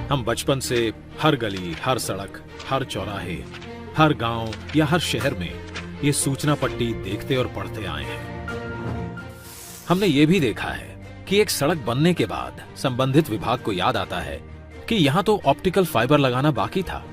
हम बचपन से हर गली, हर सड़क, हर चौराहे, हर गांव या हर शहर में ये सूचना पट्टी देखते और पढ़ते आए हैं। हमने ये भी देखा है कि एक सड़क बनने के बाद संबंधित विभाग को याद आता है कि यहां तो ऑप्टिकल फाइबर लगाना बाकी था,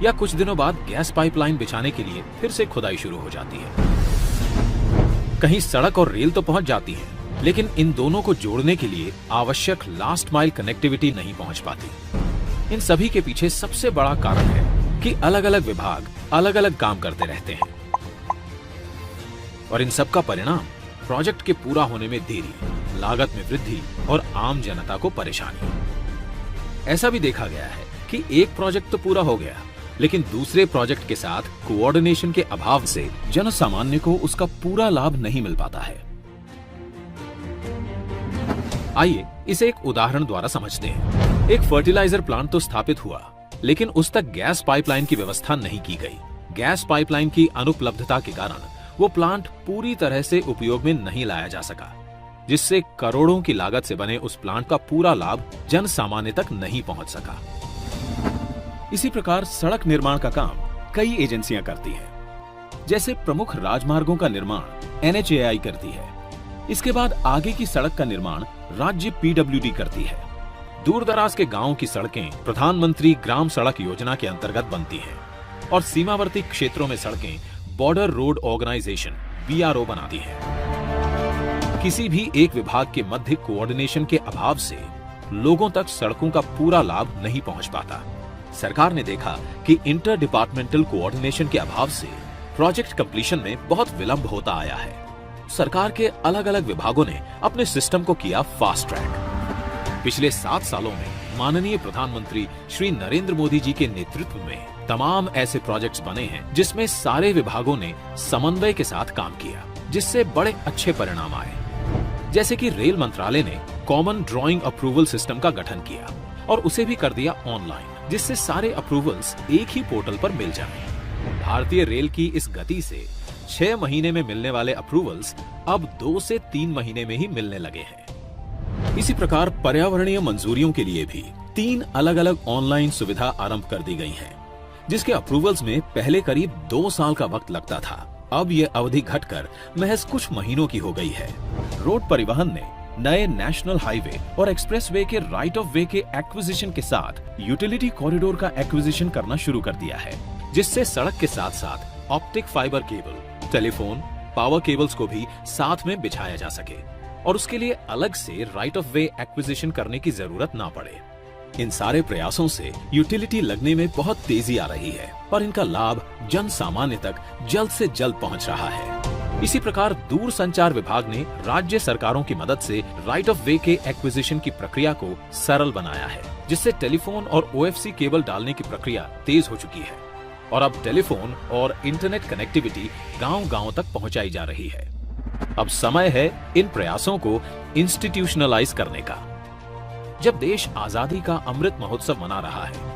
या कुछ दिनों बाद गैस पाइपलाइन बिछाने के लिए फिर से खुदाई शुरू हो जाती है। कहीं सड़क और रेल तो पहुंच जाती है, लेकिन इन दोनों को जोड़ने के लिए आवश्यक लास्ट माइल कनेक्टिविटी नहीं पहुंच पाती। इन सभी के पीछे सबसे बड़ा कारण है कि अलग अलग विभाग अलग अलग काम करते रहते हैं, और इन सब का परिणाम प्रोजेक्ट के पूरा होने में देरी, लागत में वृद्धि और आम जनता को परेशानी। ऐसा भी देखा गया है कि एक प्रोजेक्ट तो पूरा हो गया, लेकिन दूसरे प्रोजेक्ट के साथ कोऑर्डिनेशन के अभाव से जन सामान्य को उसका पूरा लाभ नहीं मिल पाता है। आइए इसे एक उदाहरण द्वारा समझते हैं। एक फर्टिलाइजर प्लांट तो स्थापित हुआ, लेकिन उस तक गैस पाइपलाइन की व्यवस्था नहीं की गई। गैस पाइपलाइन की अनुपलब्धता के कारण वो प्लांट पूरी तरह से उपयोग में नहीं लाया जा सका, जिससे करोड़ों की लागत से बने उस प्लांट का पूरा लाभ जन सामान्य तक नहीं पहुंच सका। इसी प्रकार सड़क निर्माण का काम कई एजेंसियां करती हैं। जैसे प्रमुख राजमार्गों का निर्माण NHAI करती है। इसके बाद आगे की सड़क का निर्माण राज्य PWD करती है। दूर दराज के गांवों की सड़कें प्रधानमंत्री ग्राम सड़क योजना के अंतर्गत बनती हैं, और सीमावर्ती क्षेत्रों में सड़कें बॉर्डर रोड ऑर्गेनाइजेशन BRO बनाती है। किसी भी एक विभाग के मध्य कोऑर्डिनेशन के अभाव से लोगों तक सड़कों का पूरा लाभ नहीं पहुंच पाता। सरकार ने देखा कि इंटर डिपार्टमेंटल कोऑर्डिनेशन के अभाव से प्रोजेक्ट कंप्लीशन में बहुत विलंब होता आया है। सरकार के अलग अलग विभागों ने अपने सिस्टम को किया फास्ट ट्रैक। पिछले 7 सालों में माननीय प्रधानमंत्री श्री नरेंद्र मोदी जी के नेतृत्व में तमाम ऐसे प्रोजेक्ट्स बने हैं जिसमें सारे विभागों ने समन्वय के साथ काम किया, जिससे बड़े अच्छे परिणाम आए। जैसे कि रेल मंत्रालय ने कॉमन ड्राइंग अप्रूवल सिस्टम का गठन किया और उसे भी कर दिया ऑनलाइन, जिससे सारे अप्रूवल्स एक ही पोर्टल पर मिल जाएं। भारतीय रेल की इस गति से 6 महीने में मिलने वाले अप्रूवल्स अब 2 से 3 महीने में ही मिलने लगे हैं। इसी प्रकार पर्यावरणीय मंजूरियों के लिए भी 3 अलग अलग ऑनलाइन सुविधा आरंभ कर दी गई है, जिसके अप्रूवल्स में पहले करीब 2 साल का वक्त लगता था। अब यह अवधि घटकर महज कुछ महीनों की हो गई है। रोड परिवहन ने नए नेशनल हाईवे और एक्सप्रेसवे के राइट ऑफ वे के एक्विजिशन के साथ यूटिलिटी कॉरिडोर का एक्विजिशन करना शुरू कर दिया है, जिससे सड़क के साथ साथ optic fibre cable, telephone, power cables को भी साथ में बिछाया जा सके और उसके लिए अलग से राइट ऑफ वे एक्विजिशन करने की जरूरत ना पड़े। इन सारे प्रयासों से यूटिलिटी लगने में बहुत तेजी आ रही है और इनका लाभ जन सामान्य तक जल्द से जल्द पहुंच रहा है। इसी प्रकार दूर संचार विभाग ने राज्य सरकारों की मदद से राइट ऑफ वे के एक्विजिशन की प्रक्रिया को सरल बनाया है, जिससे टेलीफोन और OFC केबल डालने की प्रक्रिया तेज हो चुकी है और अब टेलीफोन और इंटरनेट कनेक्टिविटी गांव-गांव तक पहुंचाई जा रही है। अब समय है इन प्रयासों को इंस्टीट्यूशनलाइज करने का। जब देश आजादी का अमृत महोत्सव मना रहा है,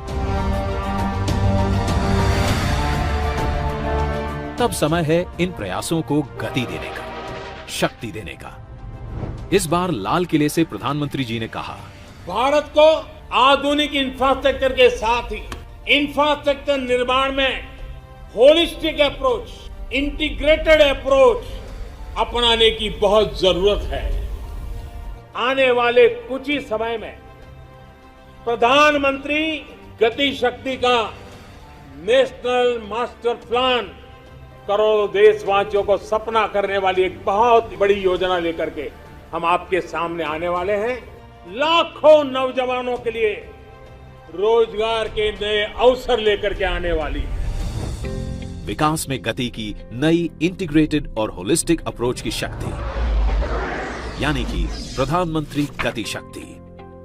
तब समय है इन प्रयासों को गति देने का, शक्ति देने का। इस बार लाल किले से प्रधानमंत्री जी ने कहा, भारत को आधुनिक इंफ्रास्ट्रक्चर के साथ ही इंफ्रास्ट्रक्चर निर्माण में होलिस्टिक अप्रोच, इंटीग्रेटेड अप्रोच अपनाने की बहुत जरूरत है। आने वाले कुछ ही समय में प्रधानमंत्री गति शक्ति का नेशनल मास्टर प्लान करोड़ों देशवासियों को सपना करने वाली एक बहुत बड़ी योजना लेकर के हम आपके सामने आने वाले हैं। लाखों नौजवानों के लिए रोजगार के नए अवसर लेकर के आने वाली है। विकास में गति की नई इंटीग्रेटेड और होलिस्टिक अप्रोच की शक्ति, यानी कि प्रधानमंत्री गति शक्ति,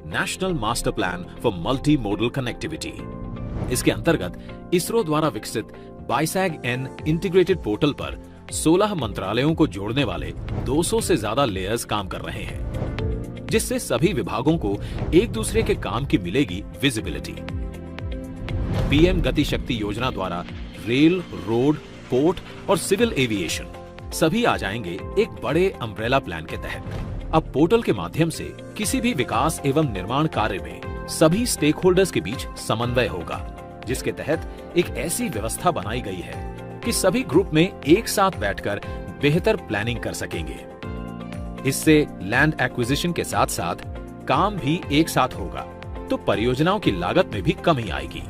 national master plan for multi modal connectivity. इसके अंतर्गत इसरो द्वारा विकसित BISAG-N इंटीग्रेटेड पोर्टल पर 16 मंत्रालयों को जोड़ने वाले 200 से ज्यादा लेयर्स काम कर रहे हैं, जिससे सभी विभागों को एक दूसरे के काम की मिलेगी विजिबिलिटी। PM गति शक्ति योजना द्वारा रेल, रोड, पोर्ट और सिविल एविएशन सभी आ जाएंगे एक बड़े अम्ब्रेला प्लान के तहत। अब पोर्टल के माध्यम से किसी भी विकास एवं निर्माण कार्य में सभी स्टेक होल्डर्स के बीच समन्वय होगा, जिसके तहत एक ऐसी व्यवस्था बनाई गई है कि सभी ग्रुप में एक साथ बैठकर बेहतर प्लानिंग कर सकेंगे। इससे लैंड एक्विजिशन के साथ साथ काम भी एक साथ होगा, तो परियोजनाओं की लागत में भी कमी आएगी।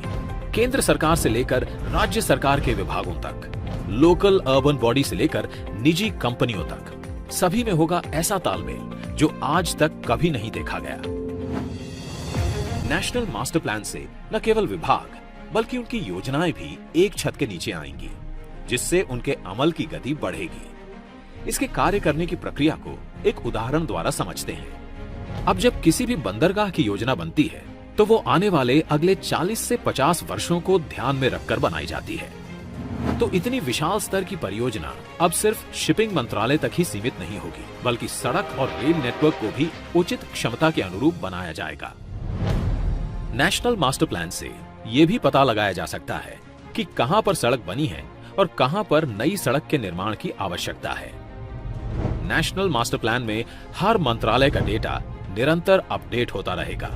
केंद्र सरकार से लेकर राज्य सरकार के विभागों तक, लोकल अर्बन बॉडी से लेकर निजी कंपनियों तक, सभी में होगा ऐसा तालमेल जो आज तक कभी नहीं देखा गया। नेशनल मास्टर प्लान से न केवल विभाग बल्कि उनकी योजनाएं भी एक छत के नीचे आएंगी, जिससे उनके अमल की गति बढ़ेगी। इसके कार्य करने की प्रक्रिया को एक उदाहरण द्वारा समझते हैं। अब जब किसी भी बंदरगाह की योजना बनती है तो वो आने वाले अगले 40 से 50 वर्षों को ध्यान में रखकर बनाई जाती है। तो इतनी विशाल स्तर की परियोजना अब सिर्फ शिपिंग मंत्रालय तक ही सीमित नहीं होगी, बल्कि सड़क और रेल नेटवर्क को भी उचित क्षमता के अनुरूप बनाया जाएगा। नेशनल मास्टर प्लान से ये भी पता लगाया जा सकता है कि कहां पर सड़क बनी है और कहां पर नई सड़क के निर्माण की आवश्यकता है। नेशनल मास्टर प्लान में हर मंत्रालय का डेटा निरंतर अपडेट होता रहेगा।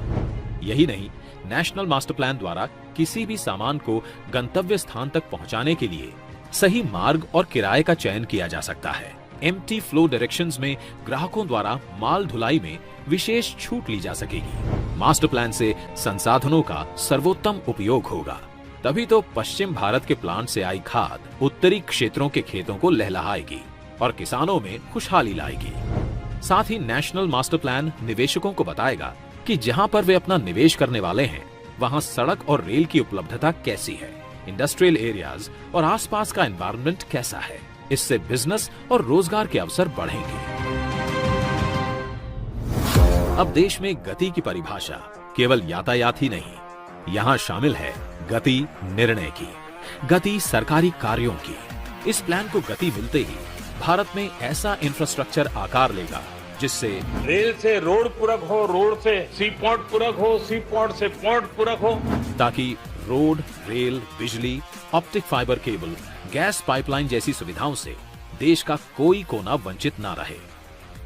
यही नहीं, नेशनल मास्टर प्लान द्वारा किसी भी सामान को गंतव्य स्थान तक पहुंचाने के लिए सही मार्ग और किराए का चयन किया जा सकता है। एम्प्टी फ्लो डायरेक्शंस में ग्राहकों द्वारा माल ढुलाई में विशेष छूट ली जा सकेगी। मास्टर प्लान से संसाधनों का सर्वोत्तम उपयोग होगा, तभी तो पश्चिम भारत के प्लांट से आई खाद उत्तरी क्षेत्रों के खेतों को लहलहाएगी और किसानों में खुशहाली लाएगी। साथ ही नेशनल मास्टर प्लान निवेशकों को बताएगा कि जहां पर वे अपना निवेश करने वाले हैं वहां सड़क और रेल की उपलब्धता कैसी है, इंडस्ट्रियल एरियाज और आसपास का एनवायरनमेंट कैसा है। इससे बिजनेस और रोजगार के अवसर बढ़ेंगे। अब देश में गति की परिभाषा केवल यातायात ही नहीं, यहाँ शामिल है गति निर्णय की, गति सरकारी कार्यों की। इस प्लान को गति मिलते ही भारत में ऐसा इंफ्रास्ट्रक्चर आकार लेगा जिससे रेल से रोड पूरक हो, रोड से सी पोर्ट पूरक हो, सी पोर्ट से पोर्ट पूरक हो, ताकि रोड, रेल, बिजली, optic fibre cable, gas pipeline जैसी सुविधाओं से देश का कोई कोना वंचित ना रहे।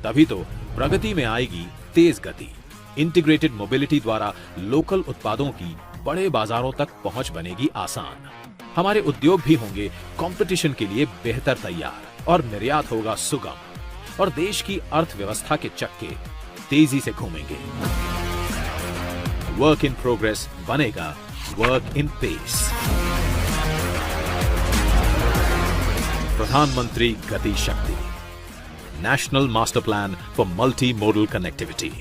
तभी तो प्रगति में आएगी तेज गति। इंटीग्रेटेड मोबिलिटी द्वारा लोकल उत्पादों की बड़े बाजारों तक पहुंच बनेगी आसान। हमारे उद्योग भी होंगे कंपटीशन के लिए बेहतर तैयार और निर्यात होगा सुगम और देश की अर्थव्यवस्था के चक्के तेजी से घूमेंगे। वर्क इन प्रोग्रेस बनेगा वर्क इन पेस। प्रधानमंत्री गति शक्ति, national master plan for multi modal connectivity.